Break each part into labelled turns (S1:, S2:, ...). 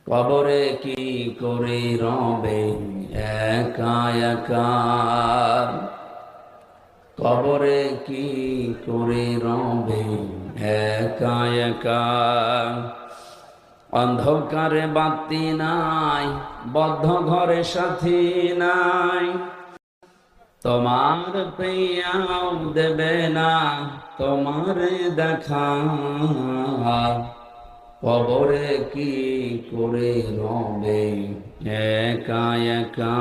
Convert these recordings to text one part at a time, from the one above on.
S1: কবরে কি করে রবে একা একা, কবরে কি করে রবে একা একা। অন্ধকারে বাতি নাই, বদ্ধ ঘরে সাথী নাই, তোমার প্রিয়াও দেবে না তোমারে দেখা। কবরে কি করে রবে একা একা।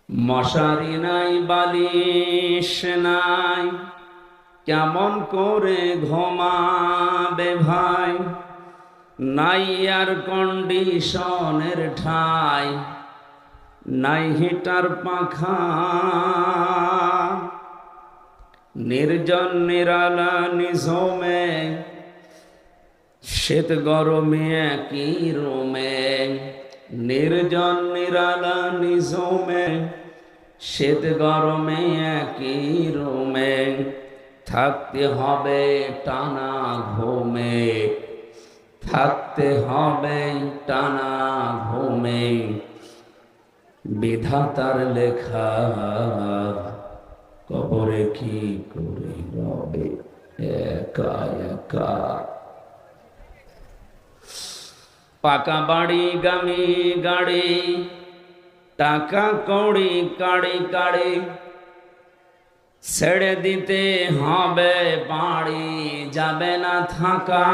S1: মশারি নাই, বালিশ নাই, কেমন করে ঘুমাবে ভাই। নাই এয়ার কন্ডিশনের ঠাই, নাই হিটার পাখা। নির্জন নিরালা নিঝুমে, শীত গরমে একই রুমে। নির্জন নিরালা নিঝুমে, শীত গরমে একই রুমে। থাকতে হবে টানা ঘুমে, থাকতে হবে টানা ঘুমে। বিধাতার লেখা কবরে কি করে রবে একা একা। পাকা বাড়ি গামি গাড়ি, টাকা কড়ি কাড়ি কাড়ি। ছেড়ে দিতে হবে বাড়ি, যাবে না থাকা।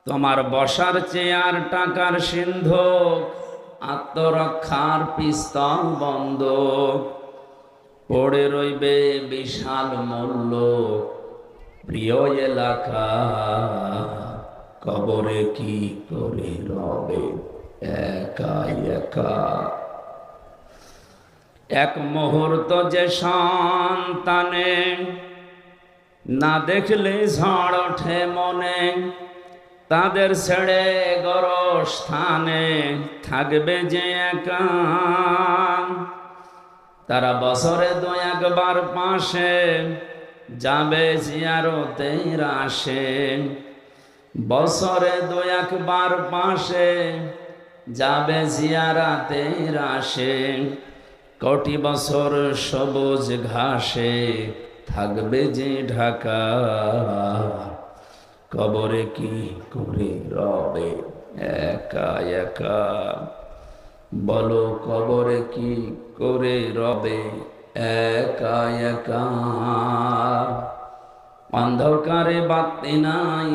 S1: তোমার বসার চেয়ার টাকার সিন্ধুক, আত্মরক্ষার পিস্তল বন্দুক। পড়ে রইবে বিশাল মূল্য প্রিয় এলাকা। কবরে কি করে রবে একা একা। এক মুহূর্ত যে সন্তানে, না দেখলে ঝড় ওঠে মনে। তাদের ছেড়ে গরস্থানে থাকবে যে একা। তারা বছরে দু একবার পাশে যাবে জিয়ারতের আসে। বছরে দু একবার পাশে যাবে জিয়ারাতের আসে। কোটি বছর সবুজ ঘাসে থাকবে যে ঢাকা। কবরে কি করে রবে একা একা। বলো কবরে কি করে রবে একা একা। অন্ধকারে বাতি নাই,